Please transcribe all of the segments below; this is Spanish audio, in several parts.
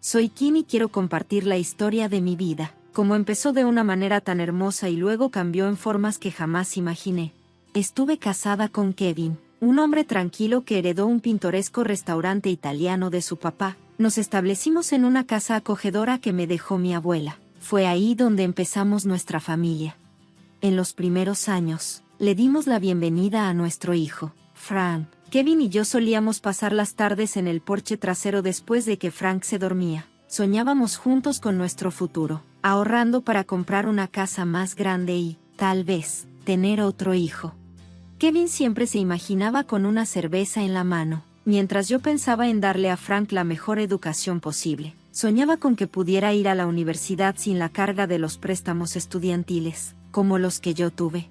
soy Kim y quiero compartir la historia de mi vida, cómo empezó de una manera tan hermosa y luego cambió en formas que jamás imaginé. Estuve casada con Kevin, un hombre tranquilo que heredó un pintoresco restaurante italiano de su papá. Nos establecimos en una casa acogedora que me dejó mi abuela. Fue ahí donde empezamos nuestra familia. En los primeros años, le dimos la bienvenida a nuestro hijo, Frank. Kevin y yo solíamos pasar las tardes en el porche trasero después de que Frank se dormía. Soñábamos juntos con nuestro futuro, ahorrando para comprar una casa más grande y, tal vez, tener otro hijo. Kevin siempre se imaginaba con una cerveza en la mano, mientras yo pensaba en darle a Frank la mejor educación posible. Soñaba con que pudiera ir a la universidad sin la carga de los préstamos estudiantiles, como los que yo tuve.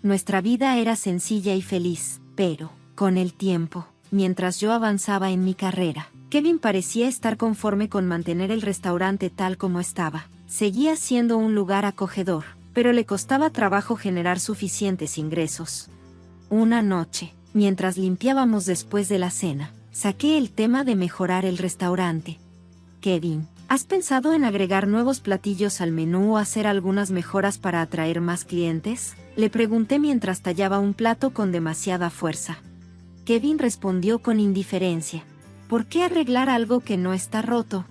Nuestra vida era sencilla y feliz, pero, con el tiempo, mientras yo avanzaba en mi carrera, Kevin parecía estar conforme con mantener el restaurante tal como estaba. Seguía siendo un lugar acogedor, pero le costaba trabajo generar suficientes ingresos. Una noche, mientras limpiábamos después de la cena, saqué el tema de mejorar el restaurante. Kevin, ¿has pensado en agregar nuevos platillos al menú o hacer algunas mejoras para atraer más clientes? Le pregunté mientras tallaba un plato con demasiada fuerza. Kevin respondió con indiferencia. ¿Por qué arreglar algo que no está roto?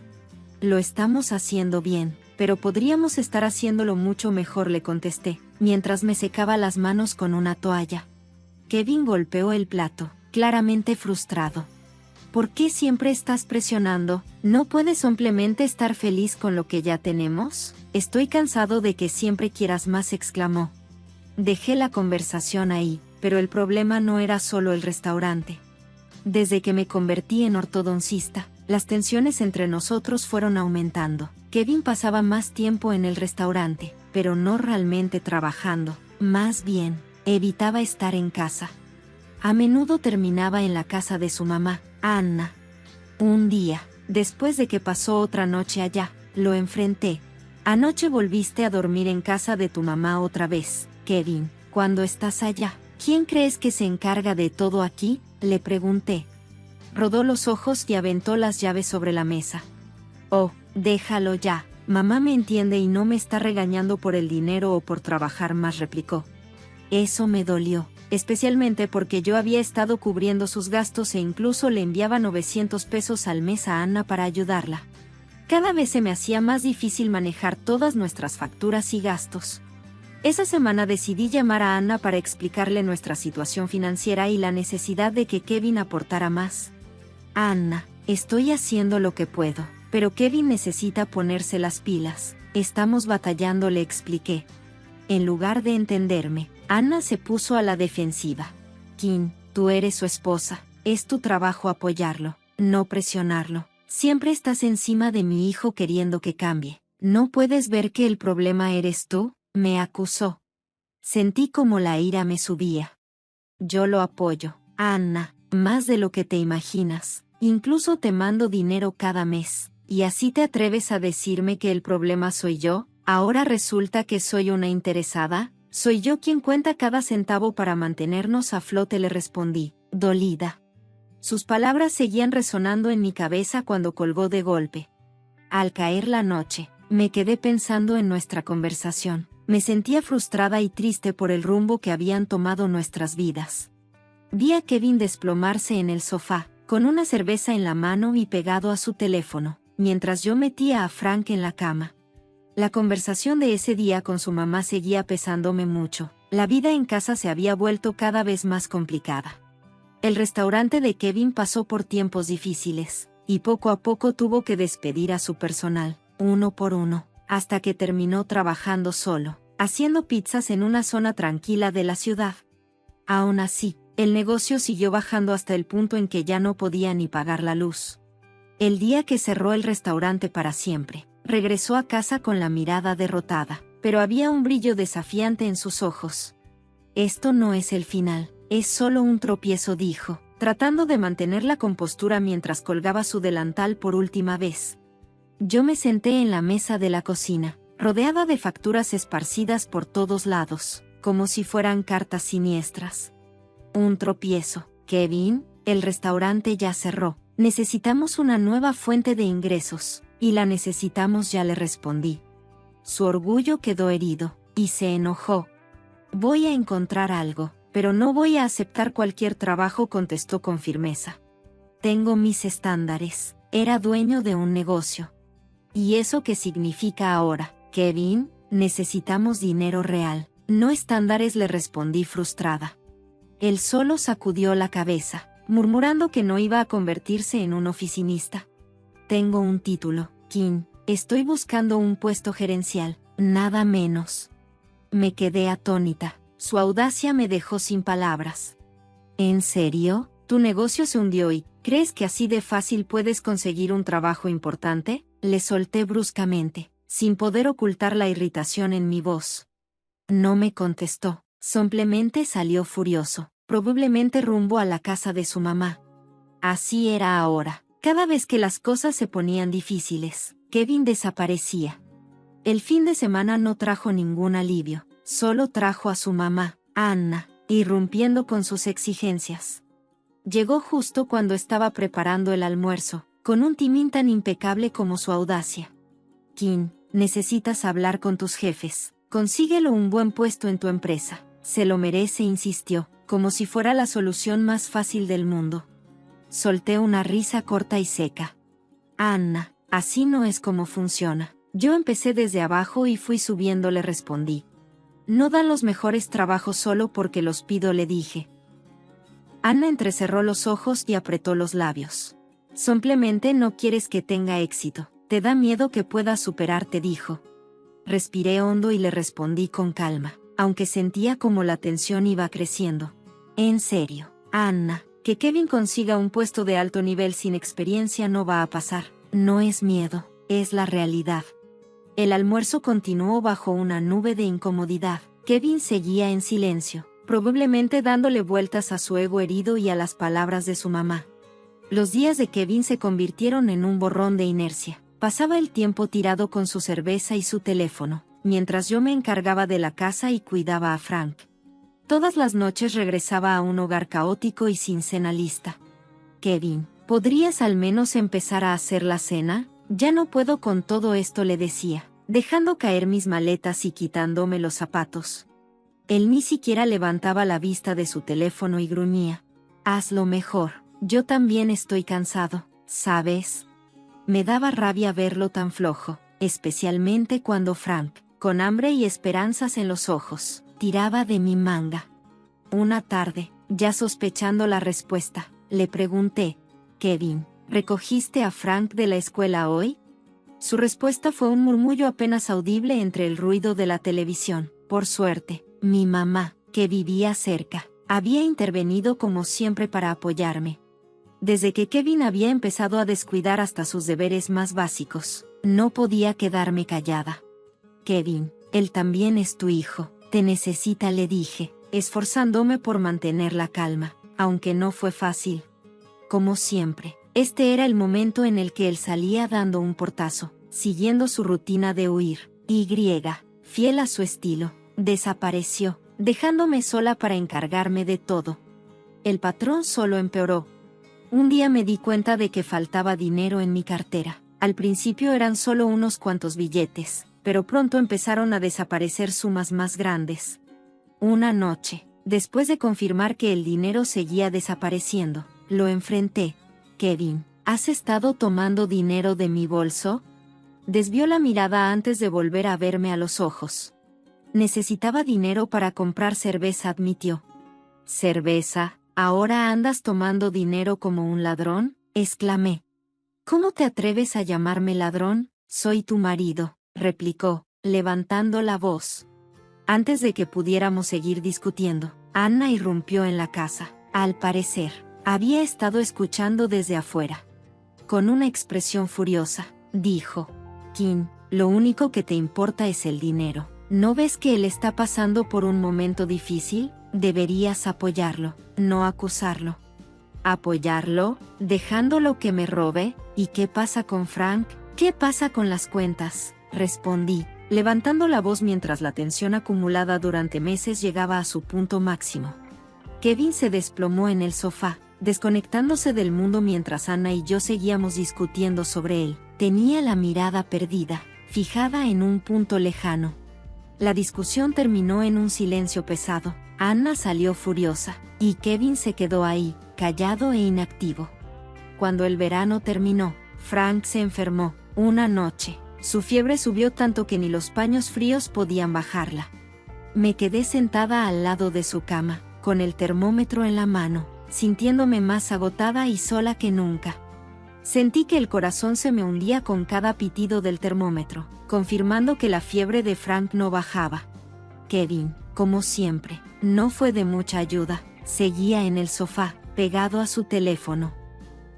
Lo estamos haciendo bien, pero podríamos estar haciéndolo mucho mejor, le contesté, mientras me secaba las manos con una toalla. Kevin golpeó el plato, claramente frustrado. ¿Por qué siempre estás presionando? ¿No puedes simplemente estar feliz con lo que ya tenemos? Estoy cansado de que siempre quieras más, exclamó. Dejé la conversación ahí, pero el problema no era solo el restaurante. Desde que me convertí en ortodoncista, las tensiones entre nosotros fueron aumentando. Kevin pasaba más tiempo en el restaurante, pero no realmente trabajando. Más bien, evitaba estar en casa. A menudo terminaba en la casa de su mamá, Anna. Un día, después de que pasó otra noche allá, lo enfrenté. Anoche volviste a dormir en casa de tu mamá otra vez, Kevin. Cuando estás allá, ¿quién crees que se encarga de todo aquí?, le pregunté. Rodó los ojos y aventó las llaves sobre la mesa. Oh, déjalo ya. Mamá me entiende y no me está regañando por el dinero o por trabajar más, replicó. Eso me dolió, especialmente porque yo había estado cubriendo sus gastos e incluso le enviaba 900 pesos al mes a Anna para ayudarla. Cada vez se me hacía más difícil manejar todas nuestras facturas y gastos. Esa semana decidí llamar a Anna para explicarle nuestra situación financiera y la necesidad de que Kevin aportara más. Anna, estoy haciendo lo que puedo, pero Kevin necesita ponerse las pilas. Estamos batallando, le expliqué. En lugar de entenderme, Anna se puso a la defensiva. Kim, tú eres su esposa, es tu trabajo apoyarlo, no presionarlo. Siempre estás encima de mi hijo queriendo que cambie. ¿No puedes ver que el problema eres tú?, me acusó. Sentí como la ira me subía. Yo lo apoyo, Anna, más de lo que te imaginas. Incluso te mando dinero cada mes. ¿Y así te atreves a decirme que el problema soy yo? ¿Ahora resulta que soy una interesada? Soy yo quien cuenta cada centavo para mantenernos a flote, le respondí, dolida. Sus palabras seguían resonando en mi cabeza cuando colgó de golpe. Al caer la noche, me quedé pensando en nuestra conversación. Me sentía frustrada y triste por el rumbo que habían tomado nuestras vidas. Vi a Kevin desplomarse en el sofá, con una cerveza en la mano y pegado a su teléfono, mientras yo metía a Frank en la cama. La conversación de ese día con su mamá seguía pesándome mucho. La vida en casa se había vuelto cada vez más complicada. El restaurante de Kevin pasó por tiempos difíciles, y poco a poco tuvo que despedir a su personal, uno por uno, hasta que terminó trabajando solo, haciendo pizzas en una zona tranquila de la ciudad. Aún así, el negocio siguió bajando hasta el punto en que ya no podía ni pagar la luz. El día que cerró el restaurante para siempre, regresó a casa con la mirada derrotada, pero había un brillo desafiante en sus ojos. Esto no es el final, es solo un tropiezo, dijo, tratando de mantener la compostura mientras colgaba su delantal por última vez. Yo me senté en la mesa de la cocina, rodeada de facturas esparcidas por todos lados, como si fueran cartas siniestras. Un tropiezo, Kevin, el restaurante ya cerró. Necesitamos una nueva fuente de ingresos. y la necesitamos ya, le respondí. Su orgullo quedó herido, y se enojó. Voy a encontrar algo, pero no voy a aceptar cualquier trabajo, contestó con firmeza. Tengo mis estándares. Era dueño de un negocio. ¿Y eso qué significa ahora, Kevin? Necesitamos dinero real, no estándares, le respondí frustrada. Él solo sacudió la cabeza, murmurando que no iba a convertirse en un oficinista. Tengo un título, Kim. Estoy buscando un puesto gerencial, nada menos. Me quedé atónita. Su audacia me dejó sin palabras. ¿En serio? ¿Tu negocio se hundió y crees que así de fácil puedes conseguir un trabajo importante? Le solté bruscamente, sin poder ocultar la irritación en mi voz. No me contestó, simplemente salió furioso, probablemente rumbo a la casa de su mamá. Así era ahora. Cada vez que las cosas se ponían difíciles, Kevin desaparecía. El fin de semana no trajo ningún alivio, solo trajo a su mamá, Anna, irrumpiendo con sus exigencias. Llegó justo cuando estaba preparando el almuerzo, con un timín tan impecable como su audacia. Kim, necesitas hablar con tus jefes, consíguelo un buen puesto en tu empresa. Se lo merece, insistió, como si fuera la solución más fácil del mundo. Solté una risa corta y seca. Anna, así no es como funciona. Yo empecé desde abajo y fui subiendo, le respondí. No dan los mejores trabajos solo porque los pido, le dije. Anna entrecerró los ojos y apretó los labios. Simplemente no quieres que tenga éxito. Te da miedo que pueda superarte, dijo. Respiré hondo y le respondí con calma, aunque sentía como la tensión iba creciendo. En serio, Anna, que Kevin consiga un puesto de alto nivel sin experiencia no va a pasar. No es miedo, es la realidad. El almuerzo continuó bajo una nube de incomodidad. Kevin seguía en silencio, probablemente dándole vueltas a su ego herido y a las palabras de su mamá. Los días de Kevin se convirtieron en un borrón de inercia. Pasaba el tiempo tirado con su cerveza y su teléfono, mientras yo me encargaba de la casa y cuidaba a Frank. Todas las noches regresaba a un hogar caótico y sin cena lista. Kevin, ¿podrías al menos empezar a hacer la cena? Ya no puedo con todo esto, le decía, dejando caer mis maletas y quitándome los zapatos. Él ni siquiera levantaba la vista de su teléfono y gruñía. Hazlo mejor, yo también estoy cansado, ¿sabes? Me daba rabia verlo tan flojo, especialmente cuando Frank, con hambre y esperanzas en los ojos, tiraba de mi manga. Una tarde, ya sospechando la respuesta, le pregunté, Kevin, ¿recogiste a Frank de la escuela hoy? Su respuesta fue un murmullo apenas audible entre el ruido de la televisión. Por suerte, mi mamá, que vivía cerca, había intervenido como siempre para apoyarme. Desde que Kevin había empezado a descuidar hasta sus deberes más básicos, no podía quedarme callada. Kevin, él también es tu hijo, te necesita, le dije, esforzándome por mantener la calma, aunque no fue fácil. Como siempre, este era el momento en el que él salía dando un portazo, siguiendo su rutina de huir. Fiel a su estilo, desapareció, dejándome sola para encargarme de todo. El patrón solo empeoró. Un día me di cuenta de que faltaba dinero en mi cartera. Al principio eran solo unos cuantos billetes, pero pronto empezaron a desaparecer sumas más grandes. Una noche, después de confirmar que el dinero seguía desapareciendo, lo enfrenté. Kevin, ¿has estado tomando dinero de mi bolso? Desvió la mirada antes de volver a verme a los ojos. Necesitaba dinero para comprar cerveza, admitió. ¿Cerveza? ¿Ahora andas tomando dinero como un ladrón?, exclamé. ¿Cómo te atreves a llamarme ladrón? Soy tu marido, replicó, levantando la voz. Antes de que pudiéramos seguir discutiendo, Anna irrumpió en la casa. Al parecer, había estado escuchando desde afuera. Con una expresión furiosa, dijo, Kim, lo único que te importa es el dinero. ¿No ves que él está pasando por un momento difícil? Deberías apoyarlo, no acusarlo. ¿Apoyarlo? ¿Dejándolo que me robe? ¿Y qué pasa con Frank? ¿Qué pasa con las cuentas? Respondí, levantando la voz mientras la tensión acumulada durante meses llegaba a su punto máximo. Kevin se desplomó en el sofá, desconectándose del mundo mientras Anna y yo seguíamos discutiendo sobre él. Tenía la mirada perdida, fijada en un punto lejano. La discusión terminó en un silencio pesado. Anna salió furiosa, y Kevin se quedó ahí, callado e inactivo. Cuando el verano terminó, Frank se enfermó. Una noche, su fiebre subió tanto que ni los paños fríos podían bajarla. Me quedé sentada al lado de su cama, con el termómetro en la mano, sintiéndome más agotada y sola que nunca. Sentí que el corazón se me hundía con cada pitido del termómetro, confirmando que la fiebre de Frank no bajaba. Kevin, como siempre, no fue de mucha ayuda. Seguía en el sofá, pegado a su teléfono.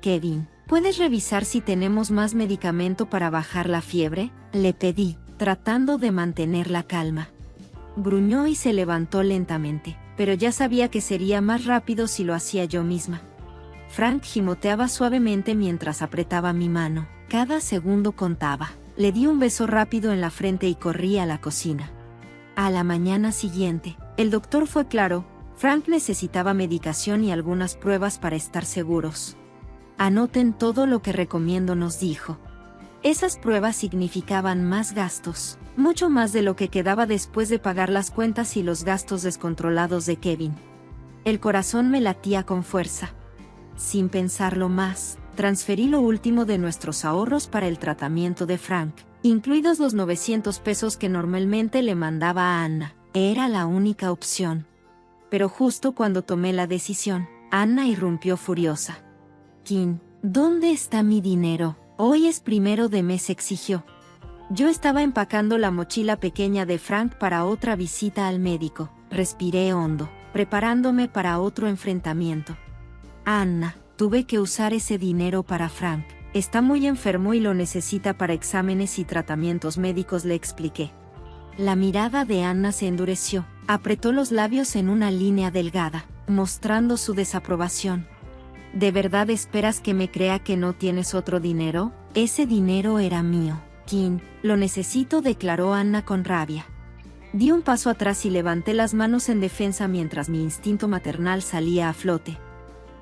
Kevin, ¿puedes revisar si tenemos más medicamento para bajar la fiebre? Le pedí, tratando de mantener la calma. Gruñó y se levantó lentamente, pero ya sabía que sería más rápido si lo hacía yo misma. Frank gimoteaba suavemente mientras apretaba mi mano. Cada segundo contaba. Le di un beso rápido en la frente y corrí a la cocina. A la mañana siguiente, el doctor fue claro. Frank necesitaba medicación y algunas pruebas para estar seguros. Anoten todo lo que recomiendo, nos dijo. Esas pruebas significaban más gastos, mucho más de lo que quedaba después de pagar las cuentas y los gastos descontrolados de Kevin. El corazón me latía con fuerza. Sin pensarlo más, transferí lo último de nuestros ahorros para el tratamiento de Frank, incluidos los 900 pesos que normalmente le mandaba a Anna. Era la única opción. Pero justo cuando tomé la decisión, Anna irrumpió furiosa. Kim, ¿dónde está mi dinero? Hoy es 1 de mes, exigió. Yo estaba empacando la mochila pequeña de Frank para otra visita al médico. Respiré hondo, preparándome para otro enfrentamiento. Anna, tuve que usar ese dinero para Frank. Está muy enfermo y lo necesita para exámenes y tratamientos médicos, le expliqué. La mirada de Anna se endureció, apretó los labios en una línea delgada, mostrando su desaprobación. ¿De verdad esperas que me crea que no tienes otro dinero? Ese dinero era mío, Kim, lo necesito, declaró Anna con rabia. Di un paso atrás y levanté las manos en defensa mientras mi instinto maternal salía a flote.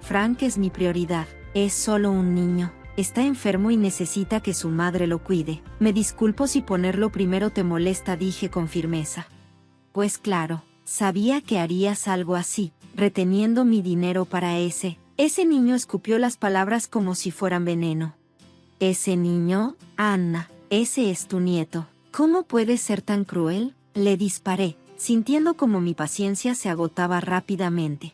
Frank es mi prioridad, es solo un niño. Está enfermo y necesita que su madre lo cuide. Me disculpo si ponerlo primero te molesta, dije con firmeza. Pues claro, sabía que harías algo así, reteniendo mi dinero para ese. Ese niño, escupió las palabras como si fueran veneno. ¿Ese niño? Anna, ese es tu nieto. ¿Cómo puedes ser tan cruel? Le disparé, sintiendo como mi paciencia se agotaba rápidamente.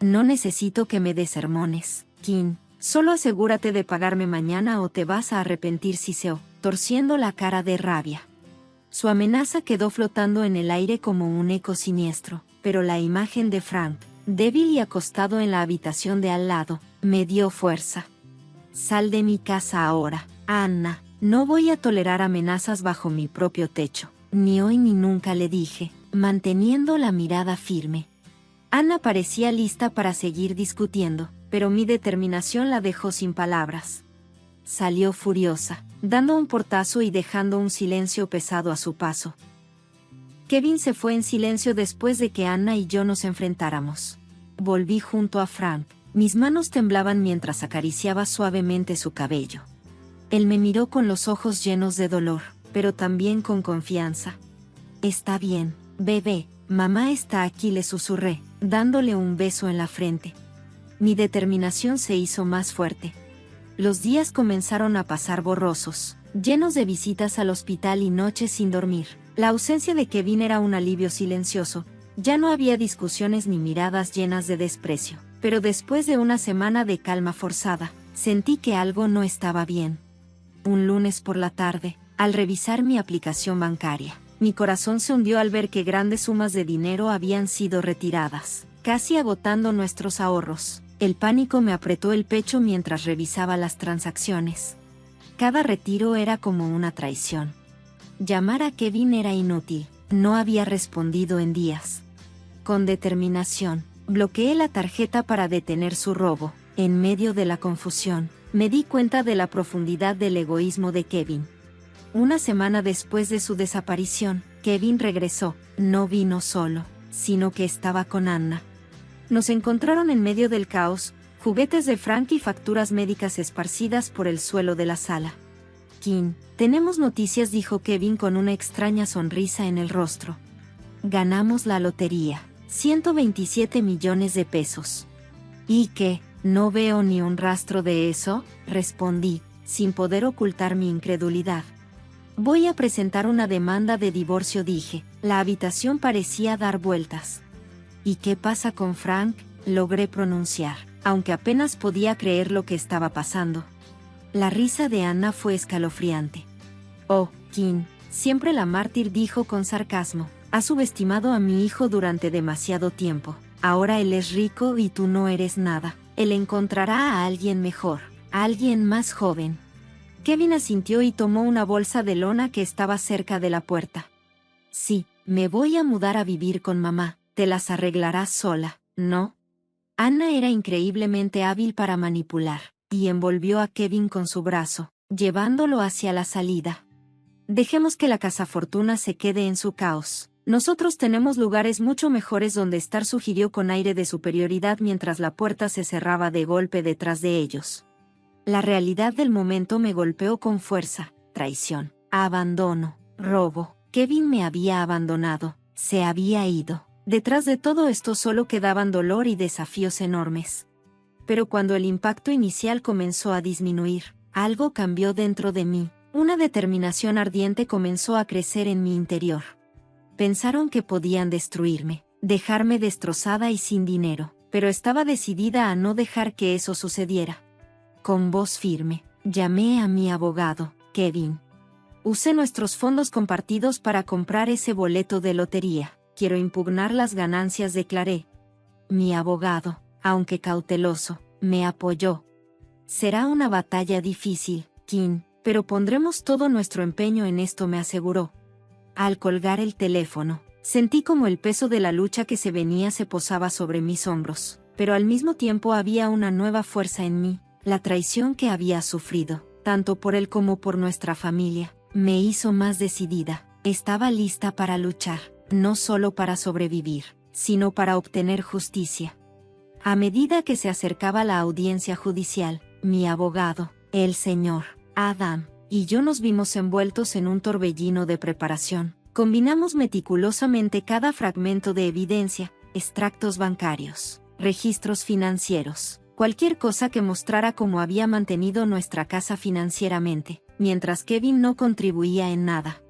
No necesito que me des sermones, Kim. Solo asegúrate de pagarme mañana o te vas a arrepentir, siseó, torciendo la cara de rabia. Su amenaza quedó flotando en el aire como un eco siniestro, pero la imagen de Frank, débil y acostado en la habitación de al lado, me dio fuerza. Sal de mi casa ahora, Anna. No voy a tolerar amenazas bajo mi propio techo, ni hoy ni nunca, le dije, manteniendo la mirada firme. Anna parecía lista para seguir discutiendo, pero mi determinación la dejó sin palabras. Salió furiosa, dando un portazo y dejando un silencio pesado a su paso. Kevin se fue en silencio después de que Anna y yo nos enfrentáramos. Volví junto a Frank, mis manos temblaban mientras acariciaba suavemente su cabello. Él me miró con los ojos llenos de dolor, pero también con confianza. Está bien, bebé, mamá está aquí, le susurré, dándole un beso en la frente. Mi determinación se hizo más fuerte. Los días comenzaron a pasar borrosos, llenos de visitas al hospital y noches sin dormir. La ausencia de Kevin era un alivio silencioso. Ya no había discusiones ni miradas llenas de desprecio. Pero después de una semana de calma forzada, sentí que algo no estaba bien. Un lunes por la tarde, al revisar mi aplicación bancaria, mi corazón se hundió al ver que grandes sumas de dinero habían sido retiradas, casi agotando nuestros ahorros. El pánico me apretó el pecho mientras revisaba las transacciones. Cada retiro era como una traición. Llamar a Kevin era inútil, no había respondido en días. Con determinación, bloqueé la tarjeta para detener su robo. En medio de la confusión, me di cuenta de la profundidad del egoísmo de Kevin. Una semana después de su desaparición, Kevin regresó. No vino solo, sino que estaba con Anna. Nos encontraron en medio del caos, juguetes de Frank y facturas médicas esparcidas por el suelo de la sala. Kim, tenemos noticias, dijo Kevin con una extraña sonrisa en el rostro. Ganamos la lotería. 127 millones de pesos. ¿Y qué? No veo ni un rastro de eso, respondí, sin poder ocultar mi incredulidad. Voy a presentar una demanda de divorcio, dije. La habitación parecía dar vueltas. ¿Y qué pasa con Frank? Logré pronunciar, aunque apenas podía creer lo que estaba pasando. La risa de Anna fue escalofriante. Oh, Kim, siempre la mártir, dijo con sarcasmo. Has subestimado a mi hijo durante demasiado tiempo. Ahora él es rico y tú no eres nada. Él encontrará a alguien mejor, a alguien más joven. Kevin asintió y tomó una bolsa de lona que estaba cerca de la puerta. Sí, me voy a mudar a vivir con mamá. Te las arreglarás sola, ¿no? Anna era increíblemente hábil para manipular, y envolvió a Kevin con su brazo, llevándolo hacia la salida. Dejemos que la cazafortuna se quede en su caos. Nosotros tenemos lugares mucho mejores donde estar, sugirió con aire de superioridad mientras la puerta se cerraba de golpe detrás de ellos. La realidad del momento me golpeó con fuerza. Traición, abandono, robo. Kevin me había abandonado, se había ido. Detrás de todo esto solo quedaban dolor y desafíos enormes. Pero cuando el impacto inicial comenzó a disminuir, algo cambió dentro de mí. Una determinación ardiente comenzó a crecer en mi interior. Pensaron que podían destruirme, dejarme destrozada y sin dinero, pero estaba decidida a no dejar que eso sucediera. Con voz firme, llamé a mi abogado, Kevin. Usé nuestros fondos compartidos para comprar ese boleto de lotería. Quiero impugnar las ganancias, declaré. Mi abogado, aunque cauteloso, me apoyó. Será una batalla difícil, Kim, pero pondremos todo nuestro empeño en esto, me aseguró. Al colgar el teléfono, sentí como el peso de la lucha que se venía se posaba sobre mis hombros, pero al mismo tiempo había una nueva fuerza en mí. La traición que había sufrido, tanto por él como por nuestra familia, me hizo más decidida. Estaba lista para luchar, no solo para sobrevivir, sino para obtener justicia. A medida que se acercaba la audiencia judicial, mi abogado, el señor Adam, y yo nos vimos envueltos en un torbellino de preparación. Combinamos meticulosamente cada fragmento de evidencia, extractos bancarios, registros financieros, cualquier cosa que mostrara cómo había mantenido nuestra casa financieramente, mientras Kevin no contribuía en nada.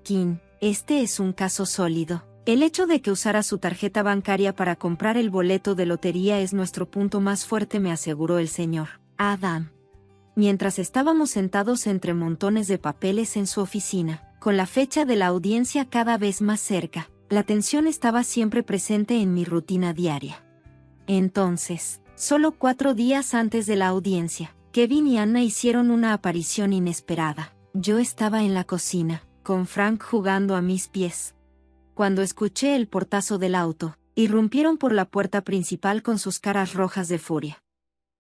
Kim, este es un caso sólido. El hecho de que usara su tarjeta bancaria para comprar el boleto de lotería es nuestro punto más fuerte, me aseguró el señor Adam. Mientras estábamos sentados entre montones de papeles en su oficina, con la fecha de la audiencia cada vez más cerca, la tensión estaba siempre presente en mi rutina diaria. Entonces, solo 4 días antes de la audiencia, Kevin y Anna hicieron una aparición inesperada. Yo estaba en la cocina, con Frank jugando a mis pies. Cuando escuché el portazo del auto, irrumpieron por la puerta principal con sus caras rojas de furia.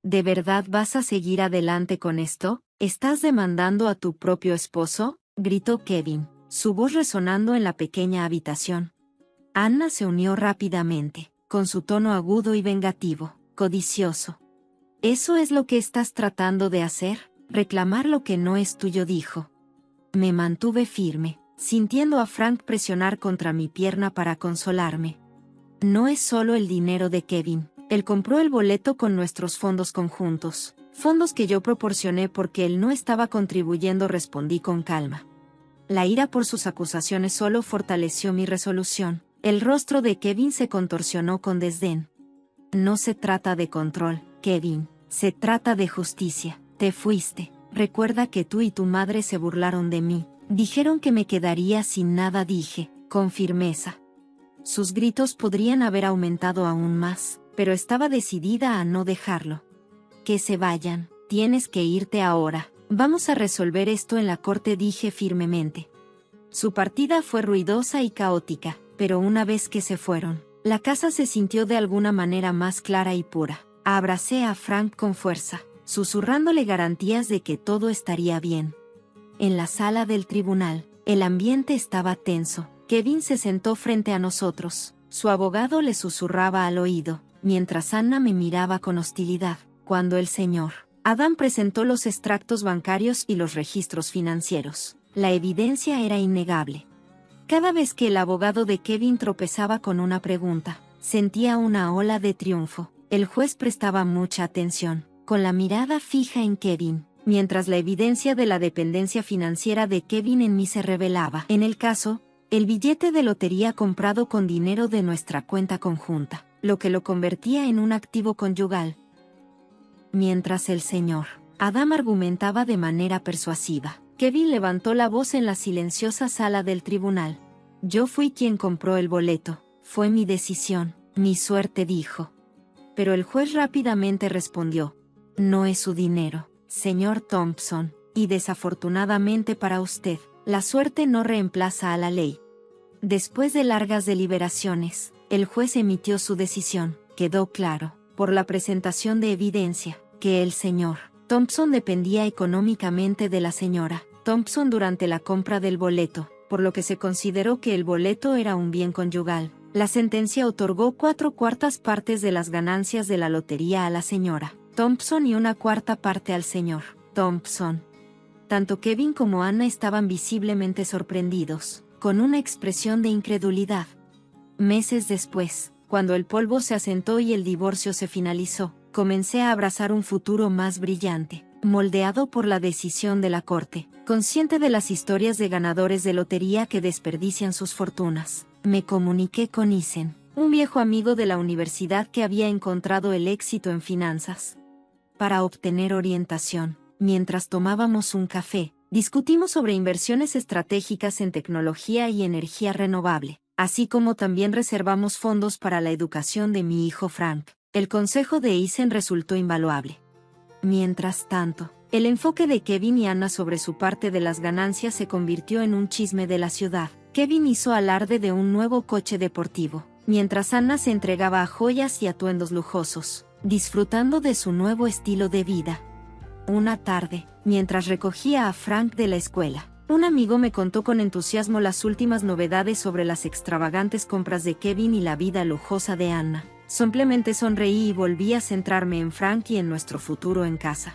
¿De verdad vas a seguir adelante con esto? ¿Estás demandando a tu propio esposo?, gritó Kevin, su voz resonando en la pequeña habitación. Anna se unió rápidamente, con su tono agudo y vengativo, codicioso. ¿Eso es lo que estás tratando de hacer? Reclamar lo que no es tuyo, dijo. Me mantuve firme, sintiendo a Frank presionar contra mi pierna para consolarme. No es solo el dinero de Kevin. Él compró el boleto con nuestros fondos conjuntos, fondos que yo proporcioné porque él no estaba contribuyendo, respondí con calma. La ira por sus acusaciones solo fortaleció mi resolución. El rostro de Kevin se contorsionó con desdén. No se trata de control, Kevin, se trata de justicia. Te fuiste. Recuerda que tú y tu madre se burlaron de mí. Dijeron que me quedaría sin nada, dije, con firmeza. Sus gritos podrían haber aumentado aún más, pero estaba decidida a no dejarlo. Que se vayan, tienes que irte ahora. Vamos a resolver esto en la corte, dije firmemente. Su partida fue ruidosa y caótica, pero una vez que se fueron, la casa se sintió de alguna manera más clara y pura. Abracé a Frank con fuerza, susurrándole garantías de que todo estaría bien. En la sala del tribunal, el ambiente estaba tenso. Kevin se sentó frente a nosotros. Su abogado le susurraba al oído, mientras Anna me miraba con hostilidad. Cuando el señor Adam presentó los extractos bancarios y los registros financieros, la evidencia era innegable. Cada vez que el abogado de Kevin tropezaba con una pregunta, sentía una ola de triunfo. El juez prestaba mucha atención, con la mirada fija en Kevin, mientras la evidencia de la dependencia financiera de Kevin en mí se revelaba. En el caso, el billete de lotería comprado con dinero de nuestra cuenta conjunta, lo que lo convertía en un activo conyugal. Mientras el señor Adam argumentaba de manera persuasiva, Kevin levantó la voz en la silenciosa sala del tribunal. Yo fui quien compró el boleto, fue mi decisión, mi suerte, dijo. Pero el juez rápidamente respondió: no es su dinero, señor Thompson, y desafortunadamente para usted, la suerte no reemplaza a la ley. Después de largas deliberaciones, el juez emitió su decisión. Quedó claro, por la presentación de evidencia, que el señor Thompson dependía económicamente de la señora Thompson durante la compra del boleto, por lo que se consideró que el boleto era un bien conyugal. La sentencia otorgó 4/4 partes de las ganancias de la lotería a la señora Thompson y 1/4 parte al señor Thompson. Tanto Kevin como Anna estaban visiblemente sorprendidos, con una expresión de incredulidad. Meses después, cuando el polvo se asentó y el divorcio se finalizó, comencé a abrazar un futuro más brillante, moldeado por la decisión de la corte. Consciente de las historias de ganadores de lotería que desperdician sus fortunas, me comuniqué con Isen, un viejo amigo de la universidad que había encontrado el éxito en finanzas. Para obtener orientación, mientras tomábamos un café, discutimos sobre inversiones estratégicas en tecnología y energía renovable, así como también reservamos fondos para la educación de mi hijo Frank. El consejo de Isen resultó invaluable. Mientras tanto, el enfoque de Kevin y Anna sobre su parte de las ganancias se convirtió en un chisme de la ciudad. Kevin hizo alarde de un nuevo coche deportivo, mientras Anna se entregaba a joyas y atuendos lujosos, disfrutando de su nuevo estilo de vida. Una tarde, mientras recogía a Frank de la escuela, un amigo me contó con entusiasmo las últimas novedades sobre las extravagantes compras de Kevin y la vida lujosa de Anna. Simplemente sonreí y volví a centrarme en Frank y en nuestro futuro en casa.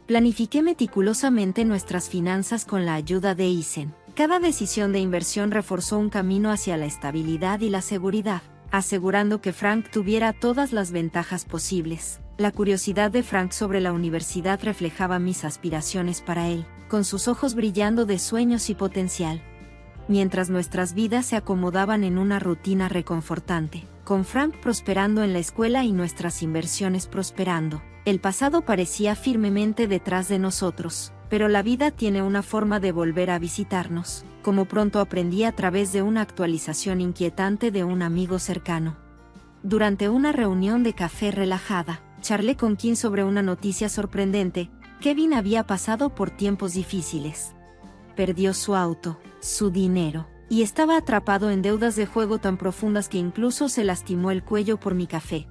Planifiqué meticulosamente nuestras finanzas con la ayuda de Isen. Cada decisión de inversión reforzó un camino hacia la estabilidad y la seguridad, asegurando que Frank tuviera todas las ventajas posibles. La curiosidad de Frank sobre la universidad reflejaba mis aspiraciones para él, con sus ojos brillando de sueños y potencial. Mientras nuestras vidas se acomodaban en una rutina reconfortante, con Frank prosperando en la escuela y nuestras inversiones prosperando, el pasado parecía firmemente detrás de nosotros, pero la vida tiene una forma de volver a visitarnos, como pronto aprendí a través de una actualización inquietante de un amigo cercano. Durante una reunión de café relajada, charlé con Kim sobre una noticia sorprendente. Kevin había pasado por tiempos difíciles. Perdió su auto, su dinero, y estaba atrapado en deudas de juego tan profundas que incluso se lastimó el cuello por mi café.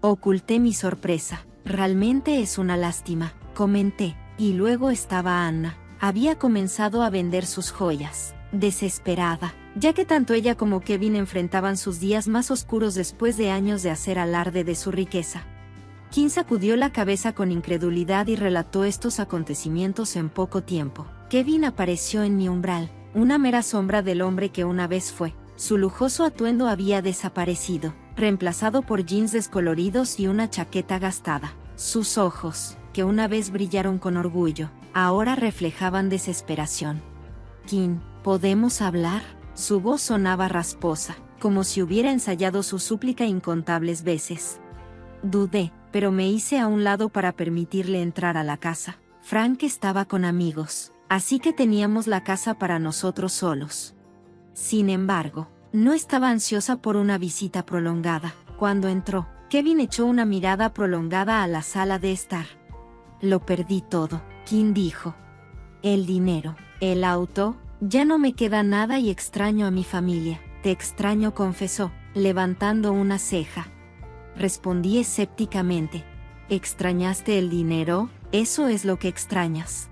Oculté mi sorpresa. Realmente es una lástima, comenté, y luego estaba Anna. Había comenzado a vender sus joyas, desesperada, ya que tanto ella como Kevin enfrentaban sus días más oscuros después de años de hacer alarde de su riqueza. Kim sacudió la cabeza con incredulidad y relató estos acontecimientos en poco tiempo. Kevin apareció en mi umbral, una mera sombra del hombre que una vez fue. Su lujoso atuendo había desaparecido, reemplazado por jeans descoloridos y una chaqueta gastada. Sus ojos, que una vez brillaron con orgullo, ahora reflejaban desesperación. Kim, ¿podemos hablar? Su voz sonaba rasposa, como si hubiera ensayado su súplica incontables veces. Dudé, pero me hice a un lado para permitirle entrar a la casa. Frank estaba con amigos, así que teníamos la casa para nosotros solos. Sin embargo, no estaba ansiosa por una visita prolongada. Cuando entró, Kevin echó una mirada prolongada a la sala de estar. Lo perdí todo, Kim dijo. El dinero, el auto, ya no me queda nada y extraño a mi familia. Te extraño, confesó, levantando una ceja. Respondí escépticamente. ¿Extrañaste el dinero? ¿Eso es lo que extrañas?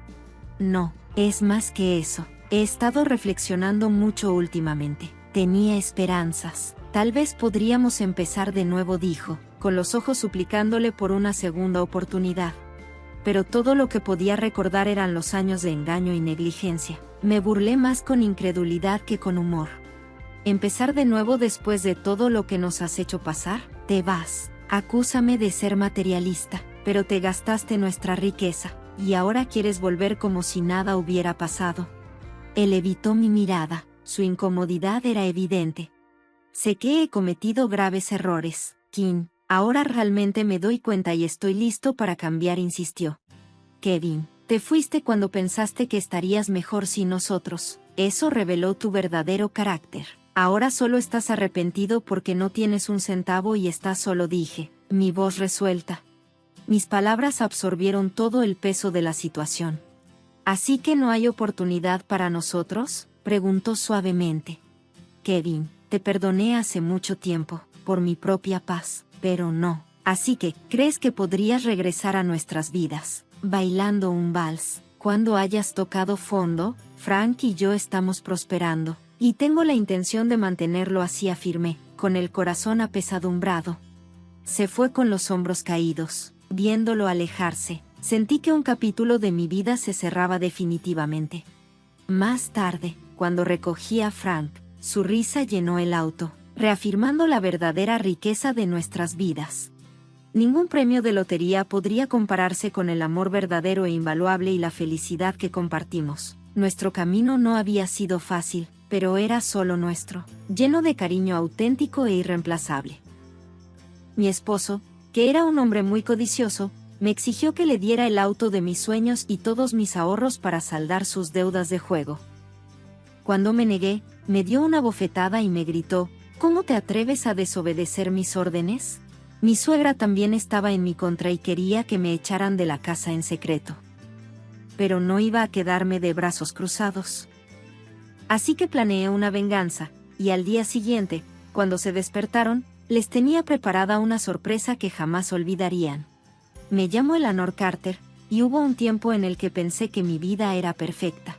No, es más que eso. He estado reflexionando mucho últimamente. Tenía esperanzas. Tal vez podríamos empezar de nuevo, dijo, con los ojos suplicándole por una segunda oportunidad. Pero todo lo que podía recordar eran los años de engaño y negligencia. Me burlé más con incredulidad que con humor. ¿Empezar de nuevo después de todo lo que nos has hecho pasar? Te vas. Acúsame de ser materialista, pero te gastaste nuestra riqueza, y ahora quieres volver como si nada hubiera pasado. Él evitó mi mirada, su incomodidad era evidente. Sé que he cometido graves errores, Kim. Ahora realmente me doy cuenta y estoy listo para cambiar, insistió. Kevin, te fuiste cuando pensaste que estarías mejor sin nosotros. Eso reveló tu verdadero carácter. Ahora solo estás arrepentido porque no tienes un centavo y estás solo, dije, mi voz resuelta. Mis palabras absorbieron todo el peso de la situación. ¿Así que no hay oportunidad para nosotros?, preguntó suavemente. Kevin, te perdoné hace mucho tiempo, por mi propia paz, pero no. Así que, ¿crees que podrías regresar a nuestras vidas, bailando un vals? Cuando hayas tocado fondo, Frank y yo estamos prosperando, y tengo la intención de mantenerlo así, afirmé, con el corazón apesadumbrado. Se fue con los hombros caídos. Viéndolo alejarse, sentí que un capítulo de mi vida se cerraba definitivamente. Más tarde, cuando recogí a Frank, su risa llenó el auto, reafirmando la verdadera riqueza de nuestras vidas. Ningún premio de lotería podría compararse con el amor verdadero e invaluable y la felicidad que compartimos. Nuestro camino no había sido fácil, pero era solo nuestro, lleno de cariño auténtico e irreemplazable. Mi esposo, que era un hombre muy codicioso, me exigió que le diera el auto de mis sueños y todos mis ahorros para saldar sus deudas de juego. Cuando me negué, me dio una bofetada y me gritó, ¿cómo te atreves a desobedecer mis órdenes? Mi suegra también estaba en mi contra y quería que me echaran de la casa en secreto. Pero no iba a quedarme de brazos cruzados. Así que planeé una venganza, y al día siguiente, cuando se despertaron, les tenía preparada una sorpresa que jamás olvidarían. Me llamo Eleanor Carter, y hubo un tiempo en el que pensé que mi vida era perfecta.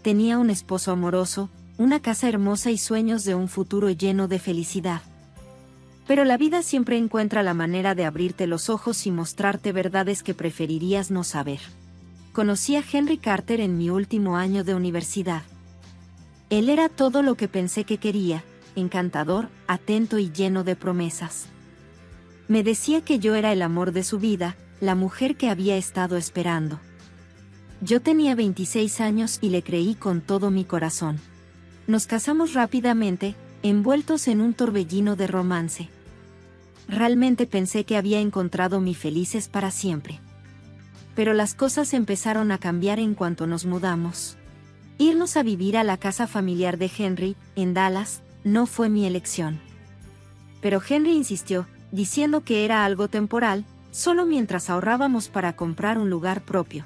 Tenía un esposo amoroso, una casa hermosa y sueños de un futuro lleno de felicidad. Pero la vida siempre encuentra la manera de abrirte los ojos y mostrarte verdades que preferirías no saber. Conocí a Henry Carter en mi último año de universidad. Él era todo lo que pensé que quería, encantador, atento y lleno de promesas. Me decía que yo era el amor de su vida, la mujer que había estado esperando. Yo tenía 26 años y le creí con todo mi corazón. Nos casamos rápidamente, envueltos en un torbellino de romance. Realmente pensé que había encontrado mi felices para siempre. Pero las cosas empezaron a cambiar en cuanto nos mudamos. Irnos a vivir a la casa familiar de Henry, en Dallas, no fue mi elección. Pero Henry insistió, diciendo que era algo temporal, solo mientras ahorrábamos para comprar un lugar propio.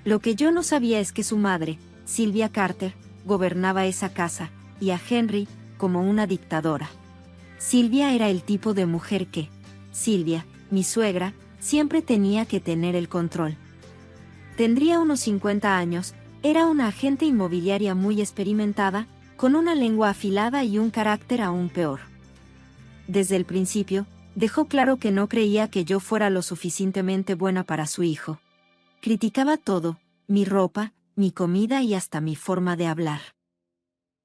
Lo que yo no sabía es que su madre, Sylvia Carter, gobernaba esa casa, y a Henry, como una dictadora. Sylvia era el tipo de mujer que, Sylvia, mi suegra, siempre tenía que tener el control. Tendría unos 50 años, era una agente inmobiliaria muy experimentada, con una lengua afilada y un carácter aún peor. Desde el principio, dejó claro que no creía que yo fuera lo suficientemente buena para su hijo. Criticaba todo, mi ropa, mi comida y hasta mi forma de hablar.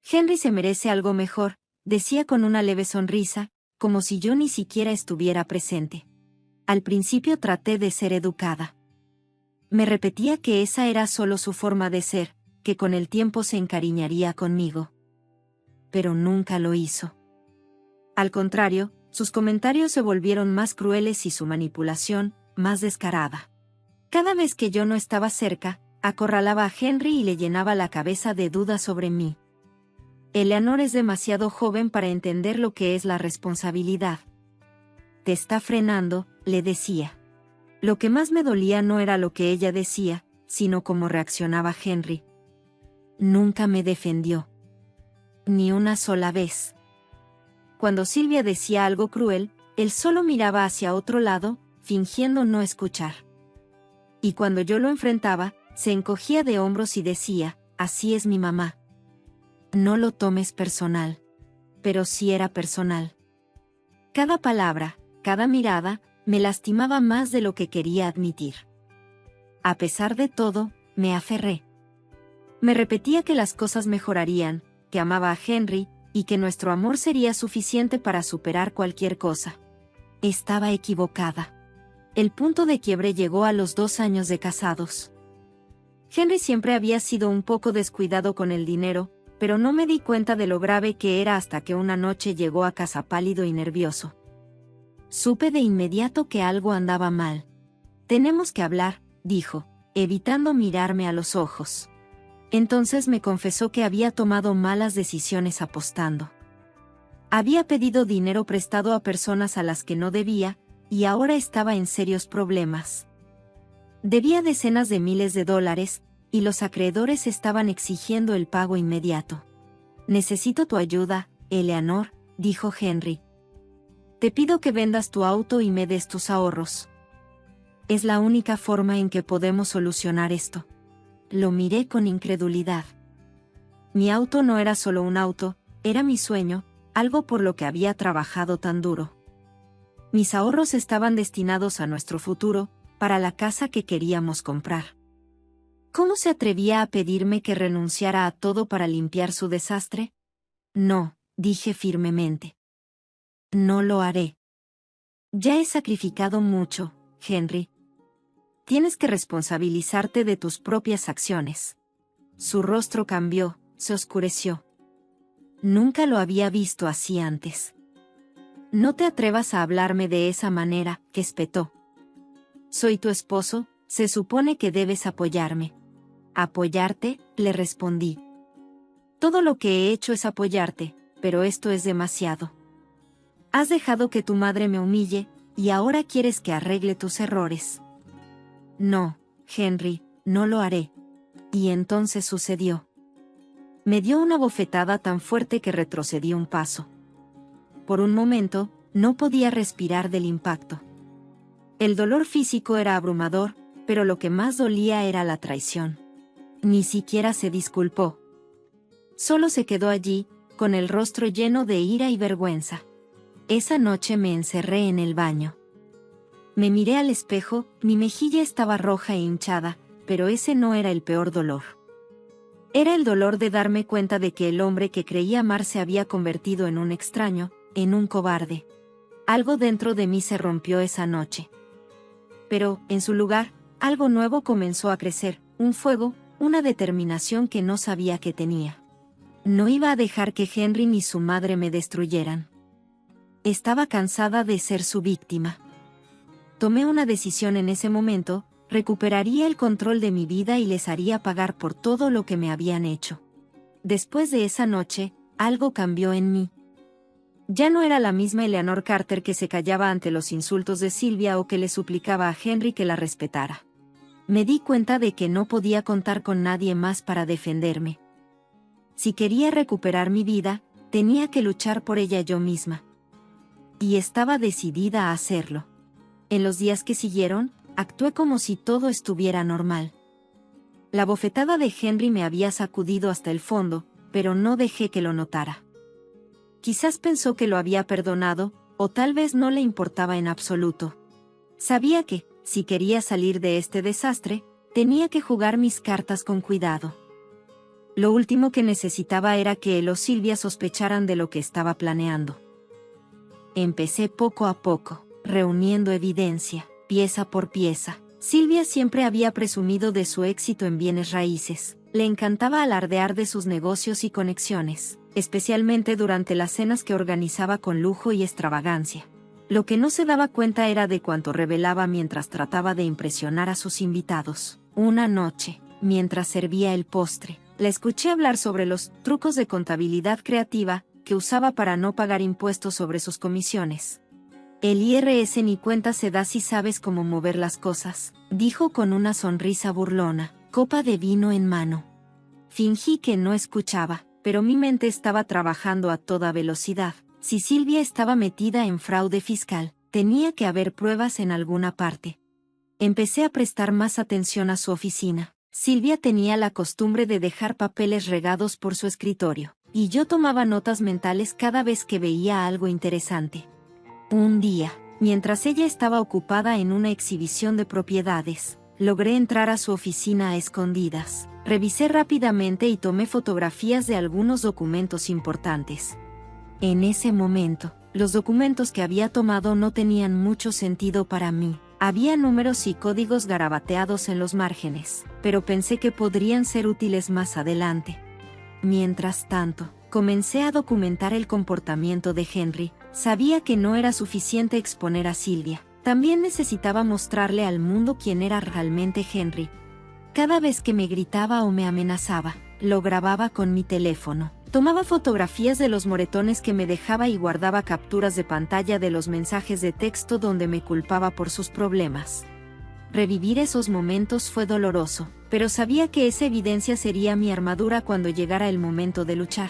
Henry se merece algo mejor, decía con una leve sonrisa, como si yo ni siquiera estuviera presente. Al principio traté de ser educada. Me repetía que esa era solo su forma de ser, que con el tiempo se encariñaría conmigo. Pero nunca lo hizo. Al contrario, sus comentarios se volvieron más crueles y su manipulación, más descarada. Cada vez que yo no estaba cerca, acorralaba a Henry y le llenaba la cabeza de dudas sobre mí. Eleanor es demasiado joven para entender lo que es la responsabilidad. Te está frenando, le decía. Lo que más me dolía no era lo que ella decía, sino cómo reaccionaba Henry. Nunca me defendió. Ni una sola vez. Cuando Sylvia decía algo cruel, él solo miraba hacia otro lado, fingiendo no escuchar. Y cuando yo lo enfrentaba, se encogía de hombros y decía, así es mi mamá. No lo tomes personal. Pero sí era personal. Cada palabra, cada mirada, me lastimaba más de lo que quería admitir. A pesar de todo, me aferré. Me repetía que las cosas mejorarían, que amaba a Henry, y que nuestro amor sería suficiente para superar cualquier cosa. Estaba equivocada. El punto de quiebre llegó a los 2 años de casados. Henry siempre había sido un poco descuidado con el dinero, pero no me di cuenta de lo grave que era hasta que una noche llegó a casa pálido y nervioso. Supe de inmediato que algo andaba mal. «Tenemos que hablar», dijo, evitando mirarme a los ojos. Entonces me confesó que había tomado malas decisiones apostando. Había pedido dinero prestado a personas a las que no debía, y ahora estaba en serios problemas. Debía decenas de miles de dólares, y los acreedores estaban exigiendo el pago inmediato. «Necesito tu ayuda, Eleanor», dijo Henry. «Te pido que vendas tu auto y me des tus ahorros. Es la única forma en que podemos solucionar esto». Lo miré con incredulidad. Mi auto no era solo un auto, era mi sueño, algo por lo que había trabajado tan duro. Mis ahorros estaban destinados a nuestro futuro, para la casa que queríamos comprar. ¿Cómo se atrevía a pedirme que renunciara a todo para limpiar su desastre? «No», dije firmemente. «No lo haré. Ya he sacrificado mucho, Henry. Tienes que responsabilizarte de tus propias acciones». Su rostro cambió, se oscureció. Nunca lo había visto así antes. «No te atrevas a hablarme de esa manera», que espetó. «Soy tu esposo, se supone que debes apoyarme». «¿Apoyarte?», le respondí. «Todo lo que he hecho es apoyarte, pero esto es demasiado. Has dejado que tu madre me humille, y ahora quieres que arregle tus errores». «No, Henry, no lo haré». Y entonces sucedió. Me dio una bofetada tan fuerte que retrocedí un paso. Por un momento, no podía respirar del impacto. El dolor físico era abrumador, pero lo que más dolía era la traición. Ni siquiera se disculpó. Solo se quedó allí, con el rostro lleno de ira y vergüenza. Esa noche me encerré en el baño. Me miré al espejo, mi mejilla estaba roja e hinchada, pero ese no era el peor dolor. Era el dolor de darme cuenta de que el hombre que creía amar se había convertido en un extraño, en un cobarde. Algo dentro de mí se rompió esa noche. Pero, en su lugar, algo nuevo comenzó a crecer, un fuego, una determinación que no sabía que tenía. No iba a dejar que Henry ni su madre me destruyeran. Estaba cansada de ser su víctima. Tomé una decisión en ese momento: recuperaría el control de mi vida y les haría pagar por todo lo que me habían hecho. Después de esa noche, algo cambió en mí. Ya no era la misma Eleanor Carter que se callaba ante los insultos de Sylvia o que le suplicaba a Henry que la respetara. Me di cuenta de que no podía contar con nadie más para defenderme. Si quería recuperar mi vida, tenía que luchar por ella yo misma. Y estaba decidida a hacerlo. En los días que siguieron, actué como si todo estuviera normal. La bofetada de Henry me había sacudido hasta el fondo, pero no dejé que lo notara. Quizás pensó que lo había perdonado, o tal vez no le importaba en absoluto. Sabía que, si quería salir de este desastre, tenía que jugar mis cartas con cuidado. Lo último que necesitaba era que él o Sylvia sospecharan de lo que estaba planeando. Empecé poco a poco, reuniendo evidencia, pieza por pieza. Sylvia siempre había presumido de su éxito en bienes raíces. Le encantaba alardear de sus negocios y conexiones, especialmente durante las cenas que organizaba con lujo y extravagancia. Lo que no se daba cuenta era de cuánto revelaba mientras trataba de impresionar a sus invitados. Una noche, mientras servía el postre, la escuché hablar sobre los trucos de contabilidad creativa que usaba para no pagar impuestos sobre sus comisiones. «El IRS ni cuenta se da si sabes cómo mover las cosas», dijo con una sonrisa burlona, copa de vino en mano. Fingí que no escuchaba, pero mi mente estaba trabajando a toda velocidad. Si Sylvia estaba metida en fraude fiscal, tenía que haber pruebas en alguna parte. Empecé a prestar más atención a su oficina. Sylvia tenía la costumbre de dejar papeles regados por su escritorio, y yo tomaba notas mentales cada vez que veía algo interesante. Un día, Mientras ella estaba ocupada en una exhibición de propiedades, logré entrar a su oficina a escondidas. Revisé rápidamente y tomé fotografías de algunos documentos importantes. En ese momento, los documentos que había tomado no tenían mucho sentido para mí. Había números y códigos garabateados en los márgenes, pero pensé que podrían ser útiles más adelante. Mientras tanto, comencé a documentar el comportamiento de Henry. Sabía que no era suficiente exponer a Sylvia. También necesitaba mostrarle al mundo quién era realmente Henry. Cada vez que me gritaba o me amenazaba, lo grababa con mi teléfono. Tomaba fotografías de los moretones que me dejaba y guardaba capturas de pantalla de los mensajes de texto donde me culpaba por sus problemas. Revivir esos momentos fue doloroso, pero sabía que esa evidencia sería mi armadura cuando llegara el momento de luchar.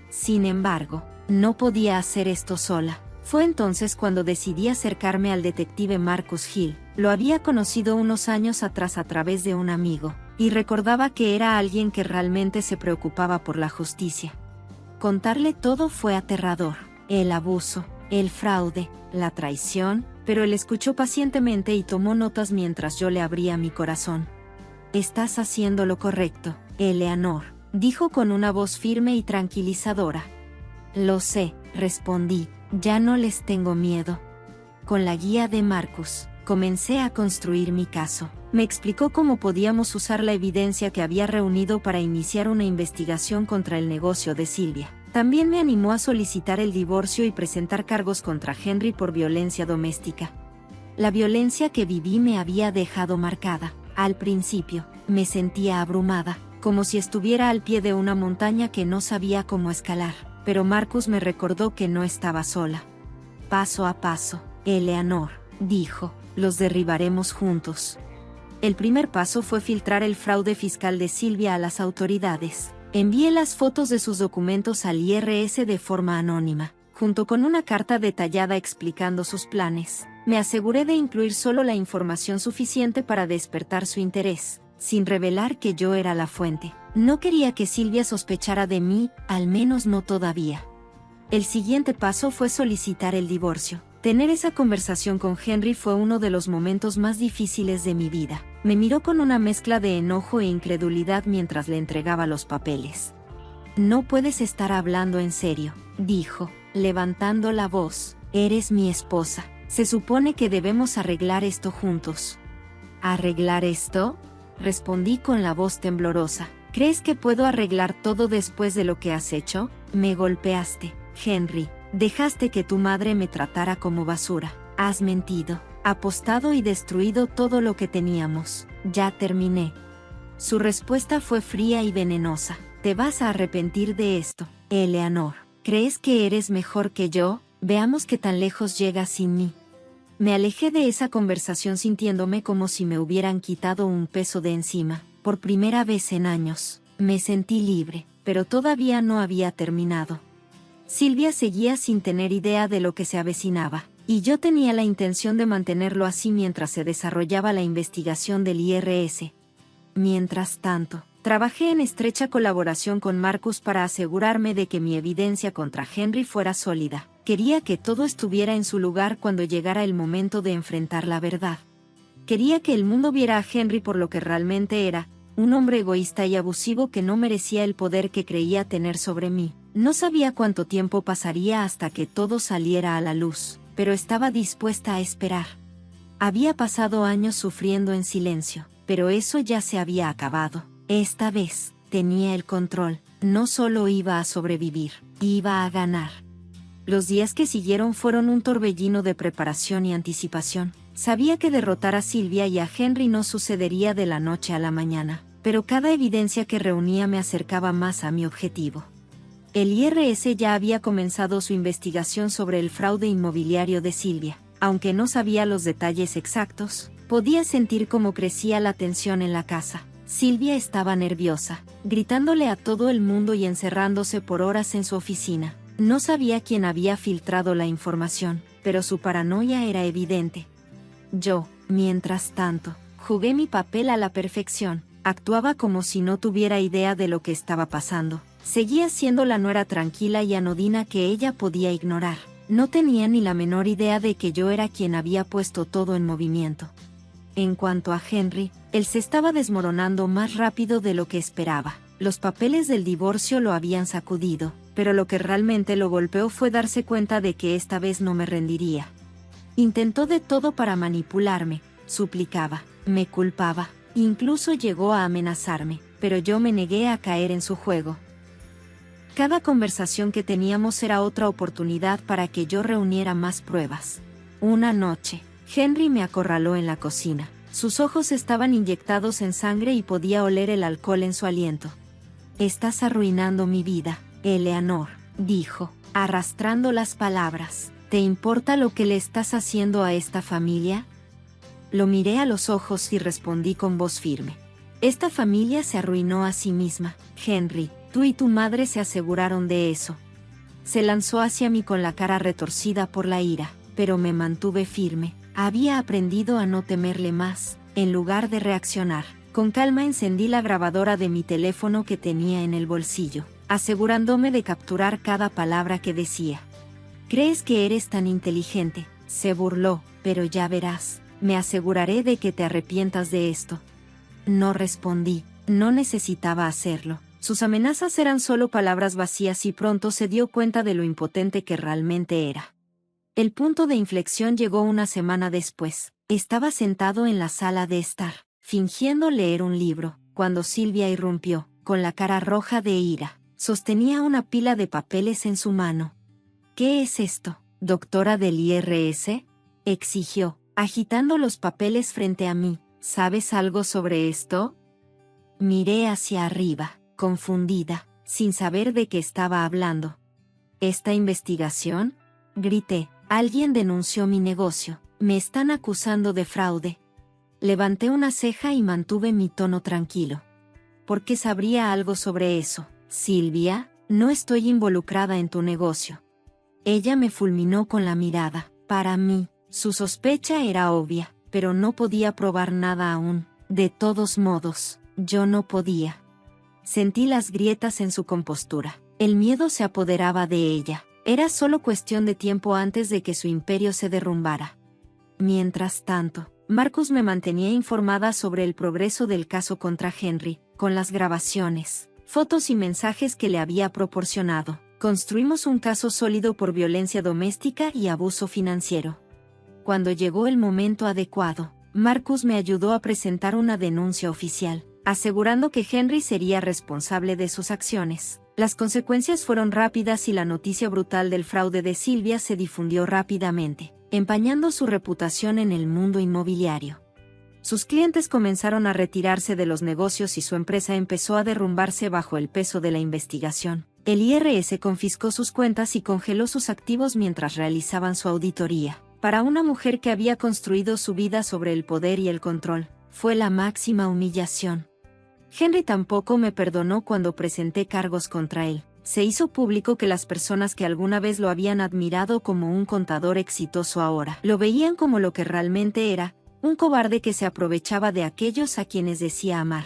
Sin embargo, no podía hacer esto sola. Fue entonces cuando decidí acercarme al detective Marcus Hill. Lo había conocido unos años atrás a través de un amigo, y recordaba que era alguien que realmente se preocupaba por la justicia. Contarle todo fue aterrador: el abuso, el fraude, la traición, pero él escuchó pacientemente y tomó notas mientras yo le abría mi corazón. «Estás haciendo lo correcto, Eleanor», dijo con una voz firme y tranquilizadora. «Lo sé», respondí, «ya no les tengo miedo». Con la guía de Marcus, comencé a construir mi caso. Me explicó cómo podíamos usar la evidencia que había reunido para iniciar una investigación contra el negocio de Sylvia. También me animó a solicitar el divorcio y presentar cargos contra Henry por violencia doméstica. La violencia que viví me había dejado marcada. Al principio, me sentía abrumada, como si estuviera al pie de una montaña que no sabía cómo escalar, pero Marcus me recordó que no estaba sola. «Paso a paso, Eleanor», dijo, «los derribaremos juntos». El primer paso fue filtrar el fraude fiscal de Sylvia a las autoridades. Envié las fotos de sus documentos al IRS de forma anónima, junto con una carta detallada explicando sus planes. Me aseguré de incluir solo la información suficiente para despertar su interés, sin revelar que yo era la fuente. No quería que Sylvia sospechara de mí, al menos no todavía. El siguiente paso fue solicitar el divorcio. Tener esa conversación con Henry fue uno de los momentos más difíciles de mi vida. Me miró con una mezcla de enojo e incredulidad mientras le entregaba los papeles. «No puedes estar hablando en serio», dijo, levantando la voz. «Eres mi esposa. Se supone que debemos arreglar esto juntos». «¿Arreglar esto?», respondí con la voz temblorosa. «¿Crees que puedo arreglar todo después de lo que has hecho? Me golpeaste, Henry. Dejaste que tu madre me tratara como basura. Has mentido, apostado y destruido todo lo que teníamos. Ya terminé». Su respuesta fue fría y venenosa. «Te vas a arrepentir de esto, Eleanor. ¿Crees que eres mejor que yo? Veamos qué tan lejos llegas sin mí». Me alejé de esa conversación sintiéndome como si me hubieran quitado un peso de encima. Por primera vez en años, me sentí libre, pero todavía no había terminado. Sylvia seguía sin tener idea de lo que se avecinaba, y yo tenía la intención de mantenerlo así mientras se desarrollaba la investigación del IRS. Mientras tanto, trabajé en estrecha colaboración con Marcus para asegurarme de que mi evidencia contra Henry fuera sólida. Quería que todo estuviera en su lugar cuando llegara el momento de enfrentar la verdad. Quería que el mundo viera a Henry por lo que realmente era, un hombre egoísta y abusivo que no merecía el poder que creía tener sobre mí. No sabía cuánto tiempo pasaría hasta que todo saliera a la luz, pero estaba dispuesta a esperar. Había pasado años sufriendo en silencio, pero eso ya se había acabado. Esta vez, tenía el control. No solo iba a sobrevivir, iba a ganar. Los días que siguieron fueron un torbellino de preparación y anticipación. Sabía que derrotar a Sylvia y a Henry no sucedería de la noche a la mañana, pero cada evidencia que reunía me acercaba más a mi objetivo. El IRS ya había comenzado su investigación sobre el fraude inmobiliario de Sylvia. Aunque no sabía los detalles exactos, podía sentir cómo crecía la tensión en la casa. Sylvia estaba nerviosa, gritándole a todo el mundo y encerrándose por horas en su oficina. No sabía quién había filtrado la información, pero su paranoia era evidente. Yo, mientras tanto, jugué mi papel a la perfección. Actuaba como si no tuviera idea de lo que estaba pasando. Seguía siendo la nuera tranquila y anodina que ella podía ignorar. No tenía ni la menor idea de que yo era quien había puesto todo en movimiento. En cuanto a Henry, él se estaba desmoronando más rápido de lo que esperaba. Los papeles del divorcio lo habían sacudido, pero lo que realmente lo golpeó fue darse cuenta de que esta vez no me rendiría. Intentó de todo para manipularme, suplicaba, me culpaba, incluso llegó a amenazarme, pero yo me negué a caer en su juego. Cada conversación que teníamos era otra oportunidad para que yo reuniera más pruebas. Una noche, Henry me acorraló en la cocina. Sus ojos estaban inyectados en sangre y podía oler el alcohol en su aliento. «Estás arruinando mi vida, Eleanor», dijo, arrastrando las palabras. «¿Te importa lo que le estás haciendo a esta familia?» Lo miré a los ojos y respondí con voz firme. «Esta familia se arruinó a sí misma, Henry. Tú y tu madre se aseguraron de eso». Se lanzó hacia mí con la cara retorcida por la ira, pero me mantuve firme. Había aprendido a no temerle más. En lugar de reaccionar, con calma encendí la grabadora de mi teléfono que tenía en el bolsillo, asegurándome de capturar cada palabra que decía. «¿Crees que eres tan inteligente?», se burló, «pero ya verás, me aseguraré de que te arrepientas de esto». No respondí, no necesitaba hacerlo. Sus amenazas eran solo palabras vacías y pronto se dio cuenta de lo impotente que realmente era. El punto de inflexión llegó una semana después. Estaba sentado en la sala de estar, fingiendo leer un libro, cuando Silvia irrumpió, con la cara roja de ira. Sostenía una pila de papeles en su mano. «¿Qué es esto, doctora del IRS?», exigió, agitando los papeles frente a mí. «¿Sabes algo sobre esto?». Miré hacia arriba, confundida, sin saber de qué estaba hablando. «¿Esta investigación?», grité. «Alguien denunció mi negocio. Me están acusando de fraude». Levanté una ceja y mantuve mi tono tranquilo. «¿Por qué sabría algo sobre eso, Silvia? No estoy involucrada en tu negocio». Ella me fulminó con la mirada. Para mí, su sospecha era obvia, pero no podía probar nada aún. De todos modos, yo no podía. Sentí las grietas en su compostura. El miedo se apoderaba de ella. Era solo cuestión de tiempo antes de que su imperio se derrumbara. Mientras tanto, Marcus me mantenía informada sobre el progreso del caso contra Henry, con las grabaciones, fotos y mensajes que le había proporcionado. Construimos un caso sólido por violencia doméstica y abuso financiero. Cuando llegó el momento adecuado, Marcus me ayudó a presentar una denuncia oficial, asegurando que Henry sería responsable de sus acciones. Las consecuencias fueron rápidas y la noticia brutal del fraude de Silvia se difundió rápidamente, empañando su reputación en el mundo inmobiliario. Sus clientes comenzaron a retirarse de los negocios y su empresa empezó a derrumbarse bajo el peso de la investigación. El IRS confiscó sus cuentas y congeló sus activos mientras realizaban su auditoría. Para una mujer que había construido su vida sobre el poder y el control, fue la máxima humillación. Henry tampoco me perdonó cuando presenté cargos contra él. Se hizo público que las personas que alguna vez lo habían admirado como un contador exitoso ahora lo veían como lo que realmente era, un cobarde que se aprovechaba de aquellos a quienes decía amar.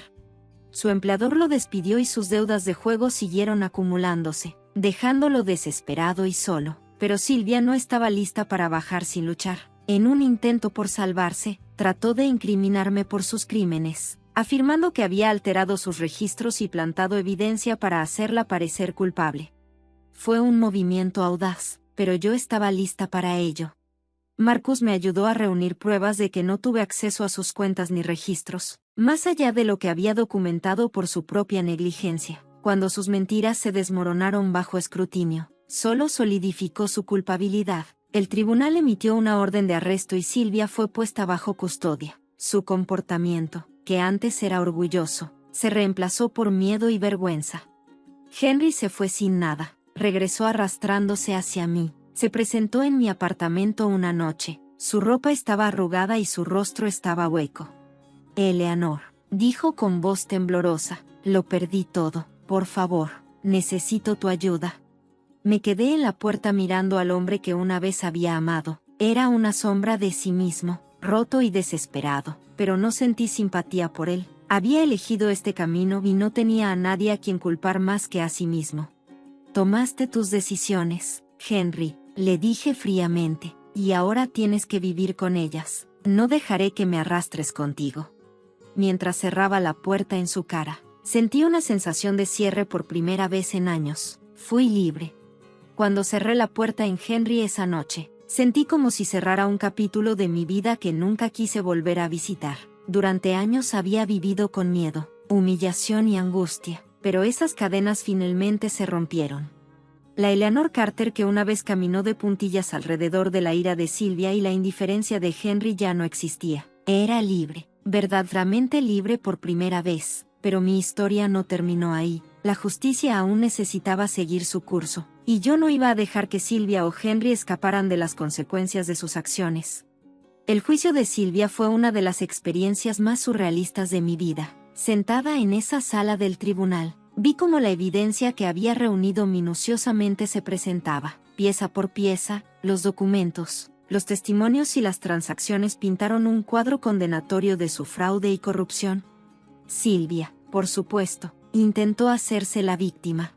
Su empleador lo despidió y sus deudas de juego siguieron acumulándose, dejándolo desesperado y solo. Pero Silvia no estaba lista para bajar sin luchar. En un intento por salvarse, trató de incriminarme por sus crímenes, afirmando que había alterado sus registros y plantado evidencia para hacerla parecer culpable. Fue un movimiento audaz, pero yo estaba lista para ello. Marcus me ayudó a reunir pruebas de que no tuve acceso a sus cuentas ni registros, más allá de lo que había documentado por su propia negligencia. Cuando sus mentiras se desmoronaron bajo escrutinio, solo solidificó su culpabilidad. El tribunal emitió una orden de arresto y Silvia fue puesta bajo custodia. Su comportamiento, que antes era orgulloso, se reemplazó por miedo y vergüenza. Henry se fue sin nada, regresó arrastrándose hacia mí. Se presentó en mi apartamento una noche. Su ropa estaba arrugada y su rostro estaba hueco. «Eleanor», dijo con voz temblorosa, «lo perdí todo. Por favor, necesito tu ayuda». Me quedé en la puerta mirando al hombre que una vez había amado. Era una sombra de sí mismo, roto y desesperado, pero no sentí simpatía por él. Había elegido este camino y no tenía a nadie a quien culpar más que a sí mismo. «Tomaste tus decisiones, Henry», le dije fríamente, y ahora tienes que vivir con ellas. No dejaré que me arrastres contigo. Mientras cerraba la puerta en su cara, sentí una sensación de cierre por primera vez en años. Fui libre. Cuando cerré la puerta en Henry esa noche, sentí como si cerrara un capítulo de mi vida que nunca quise volver a visitar. Durante años había vivido con miedo, humillación y angustia, pero esas cadenas finalmente se rompieron. La Eleanor Carter que una vez caminó de puntillas alrededor de la ira de Sylvia y la indiferencia de Henry ya no existía. Era libre, verdaderamente libre por primera vez, pero mi historia no terminó ahí. La justicia aún necesitaba seguir su curso, y yo no iba a dejar que Sylvia o Henry escaparan de las consecuencias de sus acciones. El juicio de Sylvia fue una de las experiencias más surrealistas de mi vida. Sentada en esa sala del tribunal, vi cómo la evidencia que había reunido minuciosamente se presentaba, pieza por pieza. Los documentos, los testimonios y las transacciones pintaron un cuadro condenatorio de su fraude y corrupción. Sylvia, por supuesto, intentó hacerse la víctima.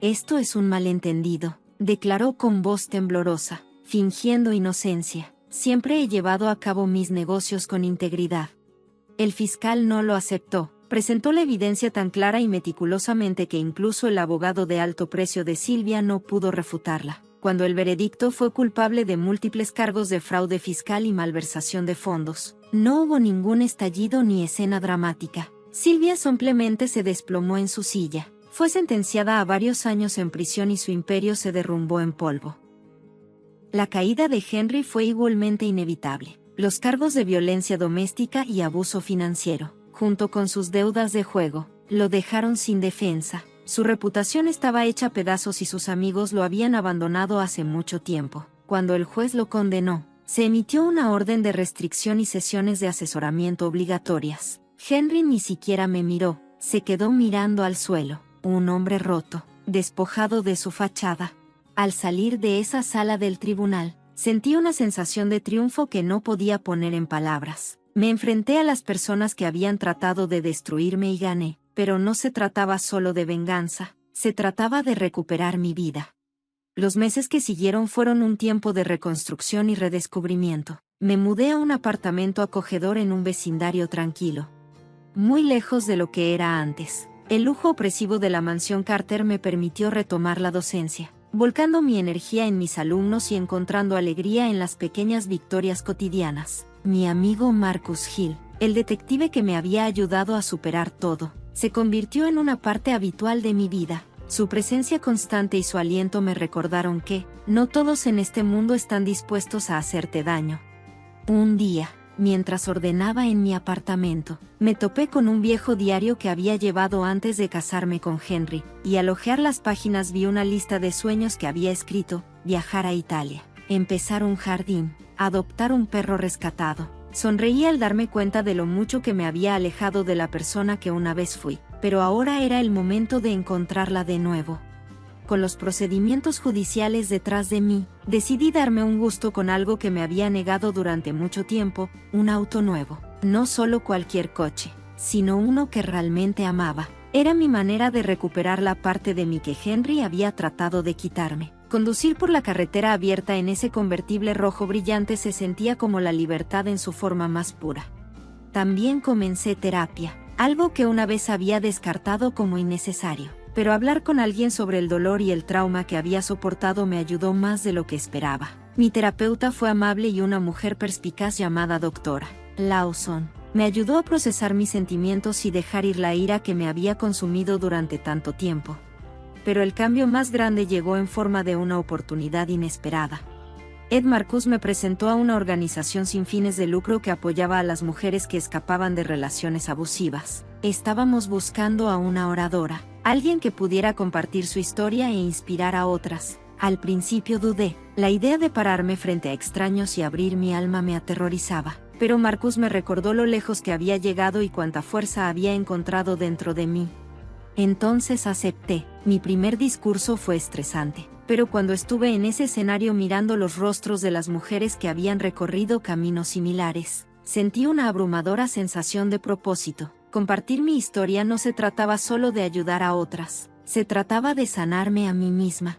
Esto es un malentendido, declaró con voz temblorosa, fingiendo inocencia. Siempre he llevado a cabo mis negocios con integridad. El fiscal no lo aceptó. Presentó la evidencia tan clara y meticulosamente que incluso el abogado de alto precio de Sylvia no pudo refutarla. Cuando el veredicto fue culpable de múltiples cargos de fraude fiscal y malversación de fondos, no hubo ningún estallido ni escena dramática. Sylvia simplemente se desplomó en su silla. Fue sentenciada a varios años en prisión y su imperio se derrumbó en polvo. La caída de Henry fue igualmente inevitable. Los cargos de violencia doméstica y abuso financiero, junto con sus deudas de juego, lo dejaron sin defensa. Su reputación estaba hecha a pedazos y sus amigos lo habían abandonado hace mucho tiempo. Cuando el juez lo condenó, se emitió una orden de restricción y sesiones de asesoramiento obligatorias. Henry ni siquiera me miró, se quedó mirando al suelo, un hombre roto, despojado de su fachada. Al salir de esa sala del tribunal, sentí una sensación de triunfo que no podía poner en palabras. Me enfrenté a las personas que habían tratado de destruirme y gané, pero no se trataba solo de venganza, se trataba de recuperar mi vida. Los meses que siguieron fueron un tiempo de reconstrucción y redescubrimiento. Me mudé a un apartamento acogedor en un vecindario tranquilo, muy lejos de lo que era antes. El lujo opresivo de la mansión Carter me permitió retomar la docencia, volcando mi energía en mis alumnos y encontrando alegría en las pequeñas victorias cotidianas. Mi amigo Marcus Hill, el detective que me había ayudado a superar todo, se convirtió en una parte habitual de mi vida. Su presencia constante y su aliento me recordaron que, no todos en este mundo están dispuestos a hacerte daño. Un día, mientras ordenaba en mi apartamento, me topé con un viejo diario que había llevado antes de casarme con Henry, y al hojear las páginas vi una lista de sueños que había escrito: viajar a Italia, empezar un jardín, adoptar un perro rescatado. Sonreí al darme cuenta de lo mucho que me había alejado de la persona que una vez fui, pero ahora era el momento de encontrarla de nuevo. Con los procedimientos judiciales detrás de mí, decidí darme un gusto con algo que me había negado durante mucho tiempo: un auto nuevo. No solo cualquier coche, sino uno que realmente amaba. Era mi manera de recuperar la parte de mí que Henry había tratado de quitarme. Conducir por la carretera abierta en ese convertible rojo brillante se sentía como la libertad en su forma más pura. También comencé terapia, algo que una vez había descartado como innecesario. Pero hablar con alguien sobre el dolor y el trauma que había soportado me ayudó más de lo que esperaba. Mi terapeuta fue amable y una mujer perspicaz llamada Doctora Lawson. Me ayudó a procesar mis sentimientos y dejar ir la ira que me había consumido durante tanto tiempo. Pero el cambio más grande llegó en forma de una oportunidad inesperada. Ed Marcus me presentó a una organización sin fines de lucro que apoyaba a las mujeres que escapaban de relaciones abusivas. Estábamos buscando a una oradora, alguien que pudiera compartir su historia e inspirar a otras. Al principio dudé, la idea de pararme frente a extraños y abrir mi alma me aterrorizaba, pero Marcus me recordó lo lejos que había llegado y cuánta fuerza había encontrado dentro de mí. Entonces acepté. Mi primer discurso fue estresante, pero cuando estuve en ese escenario mirando los rostros de las mujeres que habían recorrido caminos similares, sentí una abrumadora sensación de propósito. Compartir mi historia no se trataba solo de ayudar a otras, se trataba de sanarme a mí misma.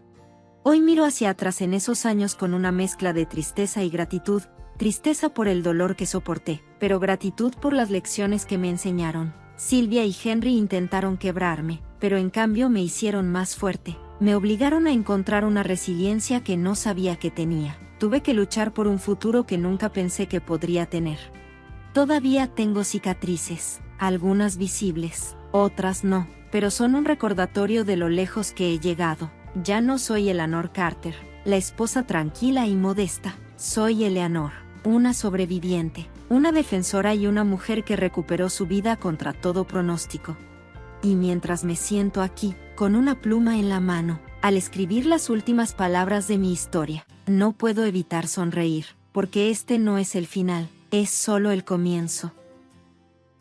Hoy miro hacia atrás en esos años con una mezcla de tristeza y gratitud, tristeza por el dolor que soporté, pero gratitud por las lecciones que me enseñaron. Sylvia y Henry intentaron quebrarme, pero en cambio me hicieron más fuerte. Me obligaron a encontrar una resiliencia que no sabía que tenía. Tuve que luchar por un futuro que nunca pensé que podría tener. Todavía tengo cicatrices, algunas visibles, otras no, pero son un recordatorio de lo lejos que he llegado. Ya no soy Eleanor Carter, la esposa tranquila y modesta. Soy Eleanor, una sobreviviente, una defensora y una mujer que recuperó su vida contra todo pronóstico. Y mientras me siento aquí, con una pluma en la mano, al escribir las últimas palabras de mi historia, no puedo evitar sonreír, porque este no es el final, es solo el comienzo.